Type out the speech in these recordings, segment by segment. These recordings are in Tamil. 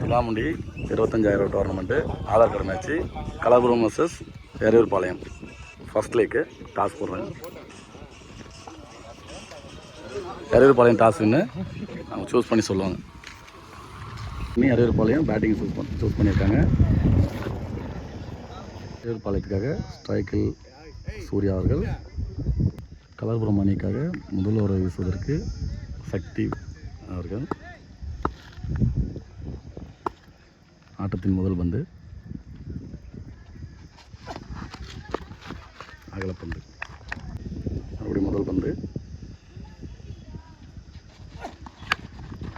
துலாமுண்டி 25,000 tournament Aadhaar card match Kalapuram versus Eraiyurpalayam. First லேக்கு டாஸ் போடுறேன். எரையூர்பாளையம் டாஸ் வின்னு அவங்க சூஸ் பண்ணி சொல்லுவாங்க. எரையூர்பாளையம் பேட்டிங் சூஸ் பண்ணியிருக்காங்க. எரையூர்பாளையத்துக்காக ஸ்ட்ரைக்கில் சூர்யா அவர்கள், கலபுரம் அணிக்காக முதல் ஓவர் வீசுவதற்கு சக்தி அவர்கள். ஆட்டத்தின் முதல் பந்து அகலப்பந்து. மறுபடியும் முதல் பந்து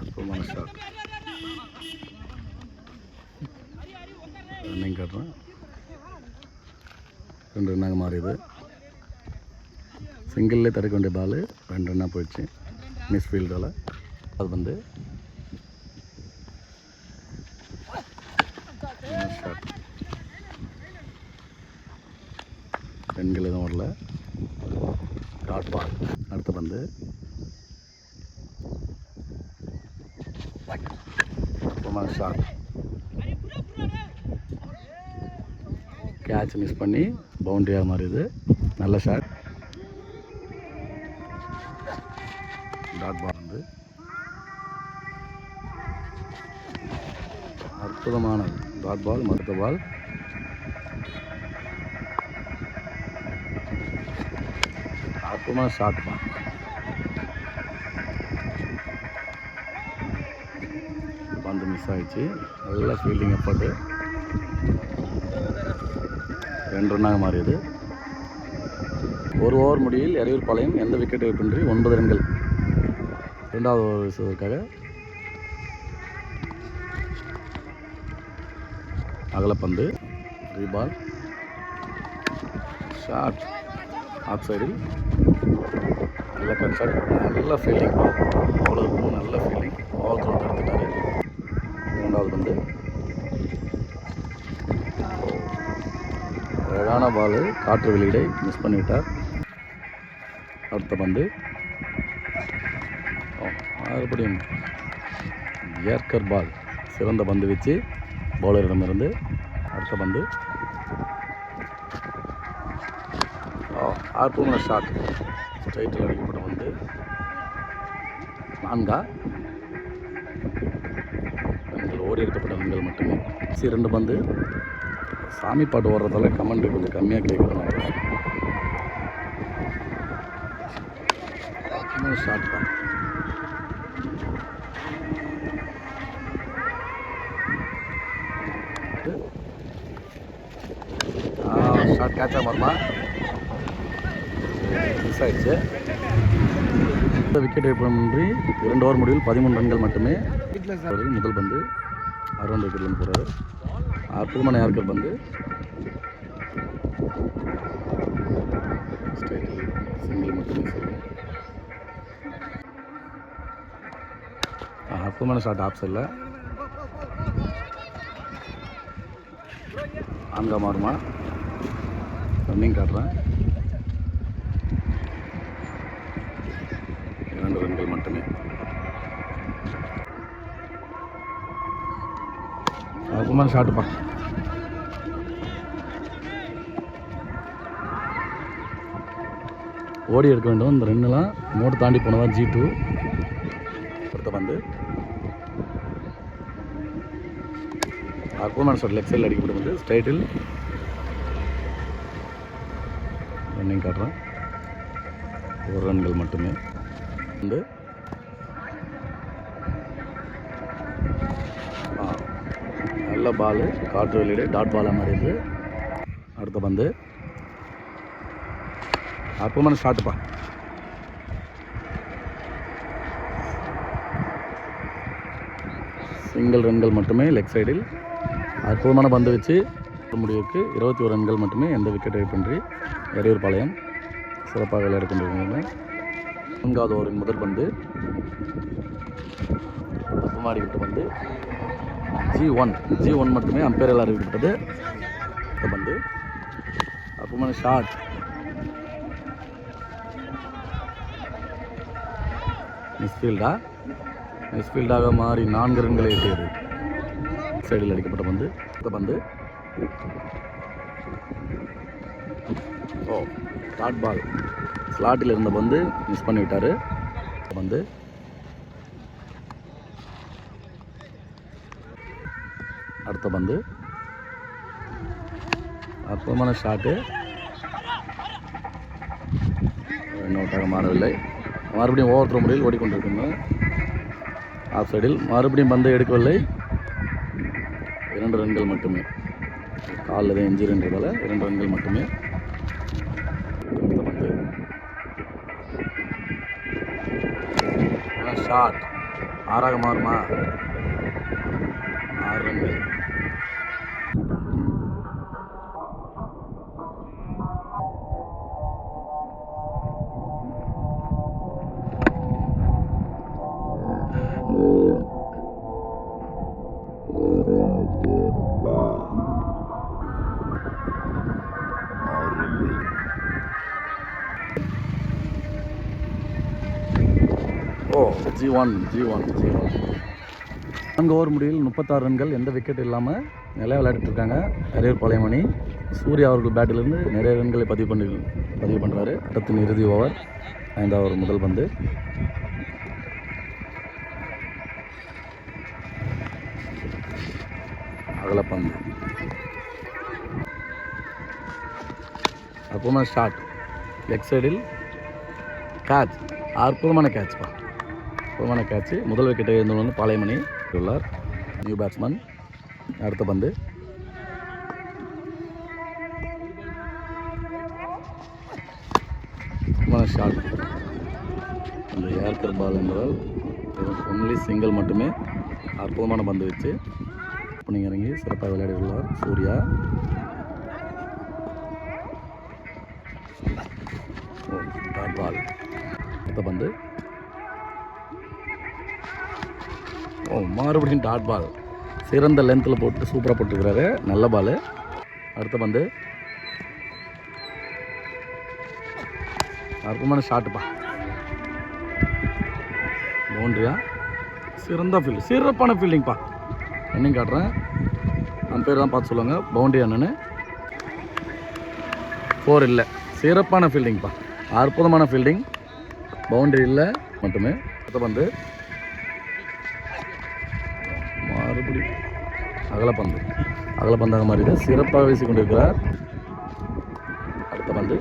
அற்புதமான ஷாட். ரன்னிங் காட்டுறேன். 2 ரன்னாக மாறியது. சிங்கிள்லே தடுக்க வேண்டிய பால் 2 ரன்னாக போயிடுச்சு மிஸ் ஃபீல்டால். அது வந்து ஷாட். பெண்கள் எதுவும் வரல. Dot ball. அடுத்த பந்து அற்புதமான ஷாட். கேட்ச் மிஸ் பண்ணி பவுண்டரியாக மாறியது. நல்ல ஷாட். டாட் பால் வந்து அற்புதமான டாட் பால். மறுத்த பால் அற்புதமான ஷாட் பால். பந்து மிஸ் ஆகிடுச்சு. நல்ல ஃபீல்டிங் எஃபர்ட்டு. 2 ரன்னாக மாறியது. 1 ஓவர் முடிவில் எரையூர்பாளையம் எந்த விக்கெட் இழப்பின்றி 9 ரன்கள். 2வது ஓவர் வீசுவதற்காக அகலப்பந்து. ரீபால். ஷாட் ஆஃப் சைடில். நல்ல கட் ஷாட். நல்ல ஃபீல்டிங். அவ்வளோ நல்ல ஃபீல்டிங். பால் த்ரோ எடுத்துட்டாரு. 2வது பந்து அழகான பால். காற்று வெளியீடை மிஸ் பண்ணிவிட்டார். அடுத்த பந்து மறுபடியும் ஏர்கர் பால். சிறந்த பந்து வச்சு பவுலரிடமிருந்து. அடுத்த பந்து அற்புதமான ஷாட். ஸ்ட்ரைட்டில் அடிக்கப்பட்ட பந்து 4. ரன்கள் ஓடி எடுக்கப்பட்ட ரன்கள் மட்டுமே. 2 பந்து. சாமி பாட்டு ஓடுறதால கமெண்ட் கொஞ்சம் கம்மியாக கேட்குறதுனால ஷாட் தான். ஷாட் கேட்சாக மாறுமா மிஸ் ஆகிடுச்சு. விக்கெட் இழப்பின்றி 2 ஓவர் முடிவில் 13 ரன்கள் மட்டுமே. முதல் பந்து 6 விக்கெட்லேருந்து போகிறாரு. அற்புதமான யார்கர் பந்து. சிங்கிள் மட்டுமே சொல்லுங்கள். அற்புதமான ஷாட் ஆஃப் சைடில். 4 மாறுமா. ரன்னிங் காட்டுறேன். 2 ரன்கள் மட்டுமே. அற்புதமான ஷாட்டுப்பா. ஓடி எடுக்க வேண்டும். இந்த 2லாம் மோடு தாண்டி போனதான் G2. அடுத்த பந்து அற்புதமான ஷாட். லெக் சைடில் அடிக்கப்பட்ட வந்து ஸ்ட்ரைட்டில். ரன்னிங் காட்டுறேன். 1 ரன்கள் மட்டுமே. வந்து நல்ல பால். காற்று வெளியீடு டாட் பாலாக மாறியது. அடுத்த பந்து அற்புதமான ஷாட்டுப்பா. சிங்கிள் ரன்கள் மட்டுமே லெக் சைடில். அற்புதமான பந்து வச்சு முடிவுக்கு 21 ரன்கள் மட்டுமே. எந்த விக்கெட் இழப்பின்றி எரையூர்பாளையம் சிறப்பாக விளையாட கொண்டிருக்கின்றன. 4வது ஓவரின் முதல் பந்து அற்புதமாடிக்கிட்ட பந்து G1 மட்டுமே அம்பையரால் அறிவிக்கப்பட்டது. அடுத்த பந்து அற்புதமான ஷாட். மிஸ்ஃபீல்டாக மாறி 4 ரன்களை எட்டியது. லெக் சைடில் அடிக்கப்பட்ட பந்து. அடுத்த பந்து டாட் பால். ஸ்லாட்டில் இருந்த பந்து மிஸ் பண்ணி விட்டார். பந்து அடுத்த பந்து அற்புதமான ஷாட்டு. இன்னொருத்தாக மாறவில்லை. மறுபடியும் ஓவர் முறையில் ஓடிக்கொண்டிருக்கணும். ஆஃப் சைடில் மறுபடியும் பந்தை எடுக்கவில்லை. 2 ரன்கள் மட்டுமே. காலில் தான் இன்ஜுரின்றதால 2 ரன்கள் மட்டுமே. பந்து ஷாட் 6 மாறுமா? 6 ரன்கள். G1 4 ஓவர் முடிவில் 36 ரன்கள். எந்த விக்கெட் இல்லாமல் நிலையாக விளையாடிட்டு இருக்காங்க எரையூர் பாளையம் அணி. சூர்யா அவர்கள் பேட்டிலிருந்து நிறைய ரன்களை பதிவு பண்ணுறாரு. ஆட்டத்தின் இறுதி ஓவர் 5வது ஓவர் முதல் பந்து. அகலப்பந்து அற்புதமான ஷாட். லெக் சைடில் கேட்ச். அற்புதமான கேட்ச்ப்பா. அற்புதமான கேட்ச். முதல் விக்கெட்டை இருந்தவங்க பாளையம் அணி உள்ளார். New batsman. அடுத்த பந்து ஷாட். அந்த ஏர்கர் பால் என்பதால் ஒன்லி சிங்கிள் மட்டுமே. அற்புதமான பந்து வச்சு ஓப்பனிங் இறங்கி சிறப்பாக விளையாடி உள்ளார் சூர்யா. Dot ball. அடுத்த பந்து மறுபடியும் டாட் பால். சிறந்த லென்த்தில் போட்டு சூப்பராக போட்டுருக்கிறாரு. நல்ல பால். அடுத்த பந்து அற்புதமான ஷாட்டுப்பா. பவுண்ட்ரியா? சிறப்பான ஃபீல்டிங்ப்பா. என்னையும் காட்டுறேன். அந்த பேர் தான் பார்த்து சொல்லுவாங்க. பவுண்ட்ரி என்னன்னு. 4 இல்லை. சிறப்பான ஃபீல்டிங்ப்பா. அற்புதமான ஃபீல்டிங். பவுண்ட்ரி இல்லை மட்டுமே. அடுத்த பந்து மறுபடியும் அகலப்பந்தாக மாதிரி தான் சிறப்பாக வீசி கொண்டிருக்கிறார். அடுத்த பந்து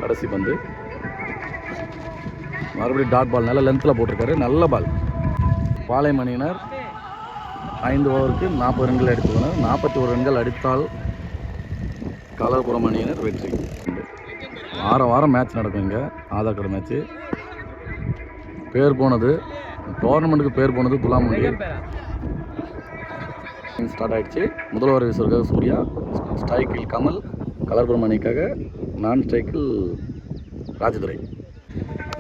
கடைசி பந்து மறுபடியும் டாட் பால். நல்ல லென்த்தில் போட்டிருக்காரு. நல்ல பால். பாளையம் அணியினர் 5 ஓவருக்கு 40 ரன்கள் அடித்துள்ளனர். 41 ரன்கள் அடித்தால் கலர்புரம் அணியினர் வெற்றி. வாரம் மேட்ச் நடக்கும். இங்கே ஆதார் கார்டு மேட்ச்சு. பேர் போனது டோர்னமெண்ட்டுக்கு பேர் போனது துலாமுண்டி. ஸ்டார்ட் ஆகிடுச்சு. முதல் ஓவர் வீசுவதற்காக சூர்யா, ஸ்ட்ரைக்கில் கமல், கலர்புரம் அணிக்காக நான் ஸ்ட்ரைக்கில் ராஜதுரை.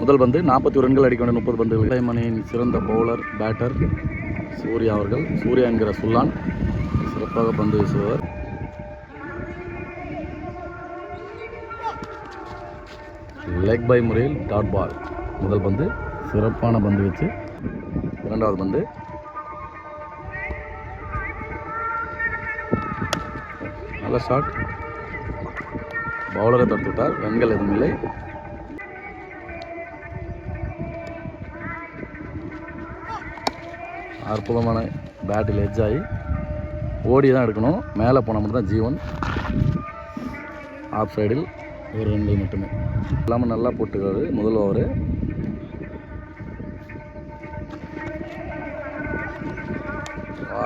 முதல் பந்து 41 ரன்கள் அடிக்க வேண்டிய 30 பந்துகள். பாளையம் அணியின் சிறந்த பவுலர் பேட்டர் சூர்யா அவர்கள். சூர்யா என்கிற சுல்லான் சிறப்பாக பந்து வீசுபவர். லெக் பை முறையில் டாட் பால். முதல் பந்து சிறப்பான பந்து வச்சு. 2வது பந்து நல்ல ஷாட். பவுலரை தடுத்து விட்டார். ரன்கள் எதுவும் இல்லை. அற்புதமான பேட்டில் எட்ஜ் ஆகி ஓடி தான் எடுக்கணும். மேலே போனால் மட்டும் தான் G1. ஆஃப் சைடில் 1 ரன்கள் மட்டுமே. இல்லாமல் நல்லா போட்டுக்கிறாரு முதல் ஓவரு.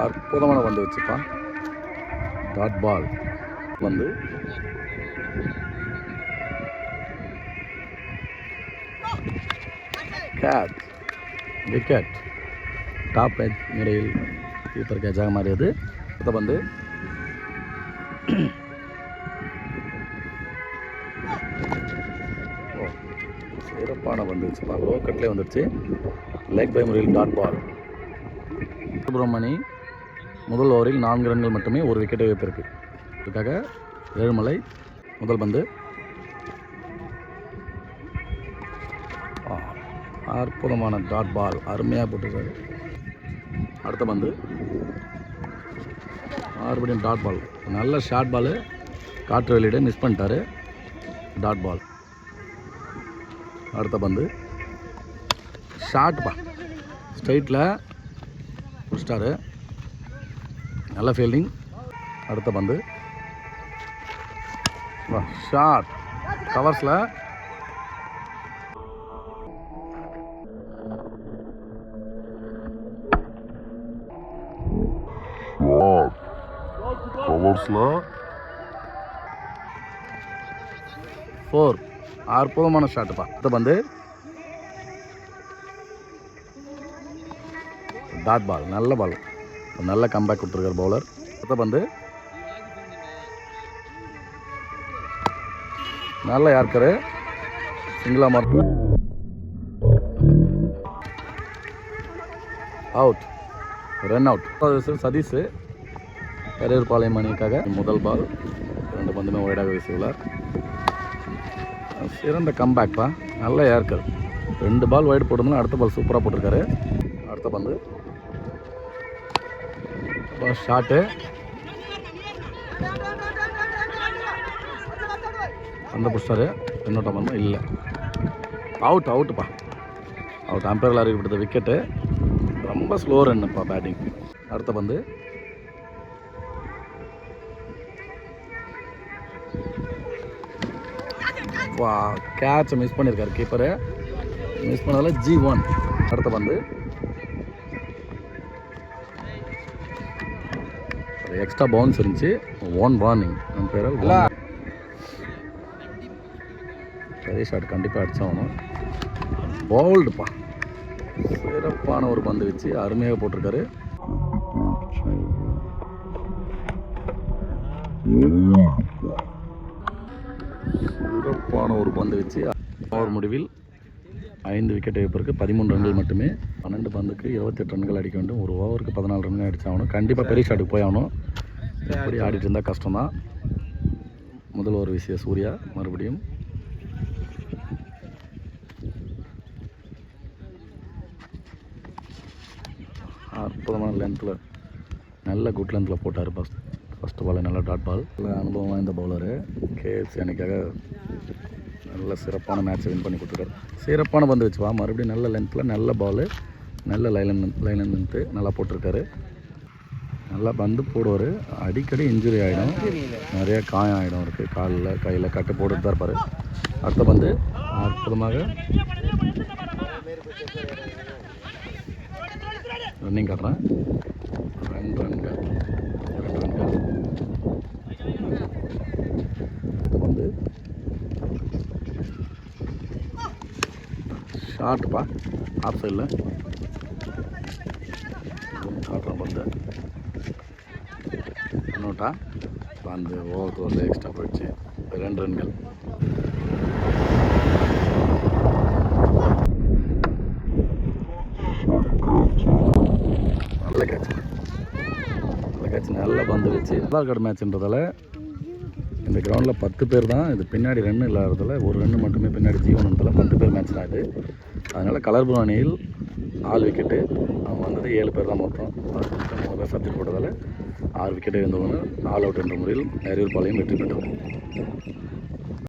அற்புதமான பந்து வச்சுப்பான். டாட் பால் வந்து கேட்ச். விக்கெட். டாப் எட்ஜ் முறையில் கீப்பர் கேட்சாக மாறியது. அடுத்த பந்து சிறப்பான பந்து வச்சுப்பா. லோ கட்லேயே வந்துடுச்சு. லெக் பை முறையில் டாட் பால். சுப்பிரமணி முதல் ஓவரில் 4 ரன்கள் மட்டுமே. 1 விக்கெட்டை வைத்திருக்கு. இதுக்காக ஏழுமலை. முதல் பந்து அற்புதமான டாட் பால். அருமையாக போட்டிருக்காரு. அடுத்த பந்து மறுபடியும் டாட் பால். நல்ல ஷார்ட் பால், காற்று வெளியிட மிஸ் பண்ணிட்டாரு. Dot ball. அடுத்த பந்து ஷார்ட்பா, ஸ்ட்ரைட்டில் முடிச்சிட்டாரு. நல்ல ஃபீல்டிங். அடுத்த பந்து ஷார்ட் கவர்ஸில். ஃபோர். அற்புதமான ஷாட்டுப்பா. அடுத்த பந்து டாட் பால். நல்ல பால், நல்ல கம்பேக் கொடுத்துருக்கார் பவுலர். அடுத்த பந்து நல்ல யார்க்கரு, சிங்கிளா mark, out, run out. Sathish Eraiyurpalayam அணிக்காக முதல் பால். 2 பந்துமே ஒய்டாக வீசியுள்ளார். சிறந்த கம்பேக்ப்பா, நல்ல ஏர்க்கர். 2 பால் ஒய்டு போட்டிருந்தாலும் அடுத்த பால் சூப்பராக போட்டிருக்காரு. அடுத்த பந்து ஷாட்டு, அந்த புஷ்டாரு. என்னோட்ட பந்தம் இல்லை, அவுட்டுப்பா, அவுட். அம்பையரில் அறிவிக்கப்பட்ட விக்கெட்டு. ரொம்ப ஸ்லோ ரன்னுப்பா பேட்டிங். அடுத்த பந்து கேட்சை மிஸ் பண்ணியிருக்காரு கீப்பரு. மிஸ் பண்ணதில் G1. அடுத்த பந்து எக்ஸ்ட்ரா பவுன்ஸ் இருந்துச்சு. 1 வார்னிங். அம்பையர் பெரிய ஷாட் கண்டிப்பாக அடிச்சாகணும். போல்டுப்பா, சிறப்பான ஒரு பந்து வச்சு அருமையாக போட்டிருக்காரு. சிறப்பான ஒரு பந்து வச்சு ஓவர் முடிவில் 5 விக்கெட் இழப்பிற்கு 13 ரன்கள் மட்டுமே. 12 பந்துக்கு 28 ரன்கள் அடிக்க வேண்டும். ஒரு ஓவருக்கு 14 ரன்கள் அடிச்சாகணும். கண்டிப்பாக பெரிய ஷாட்டுக்கு போய் ஆகணும். இப்படி ஆடிட்டு இருந்தால் கஷ்டம்தான். முதல் ஓவர் வீசிய சூர்யா மறுபடியும் அற்புதமான லென்த்தில், நல்ல குட் லென்த்தில் போட்டார். ஃபஸ்ட்டு பால் நல்ல டாட் பால். நல்ல அனுபவம் வாய்ந்த பவுலரு. KFC அணிக்காக நல்ல சிறப்பான மேட்ச்சை வின் பண்ணி கொடுத்துருக்காரு. சிறப்பான பந்து வச்சுவா. மறுபடியும் நல்ல லென்த்தில் நல்ல பால், நல்ல லைன் லென்த்து நல்லா போட்டிருக்காரு. நல்லா பந்து போடுவார். அடிக்கடி இன்ஜுரி ஆகிடும், நிறைய காயம் ஆகிடும் அவருக்கு. காலில் கையில் கட்டு போட்டுட்டு தான் இருப்பார். அடுத்த பந்து அற்புதமாக ரன்னிங் காட்டுறேன். 2 ரன்கள். அடுத்த பந்து ஷார்ட்ப்பா, ஆஃப் சைடில் காட்டுறேன். பந்து நோட்டா பந்து ஓவருக்கு வந்து எக்ஸ்ட்ரா போயிடுச்சு. 2 ரன்கள். நல்ல கேட்ச், நல்ல பந்து வச்சு. ஆதார் மேட்ச்ன்றதால இந்த கிரவுண்டில் 10 பேர் தான். இது பின்னாடி ரன் இல்லாததால் 1 ரன் மட்டுமே பின்னாடி G1 10 பேர் மேட்ச் தான் இது. அதனால் கலர்புல் அணியில் 4 விக்கெட்டு. அவங்க வந்தது 7 பேர் தான் மொத்தம். 3 பேர் சப்ஜெக்ட் போட்டதால் 6 விக்கெட்டு இருந்தவங்க ஆல் அவுட் என்ற முறையில் எரையூர்பாளையம் வெற்றி பெற்றோம்.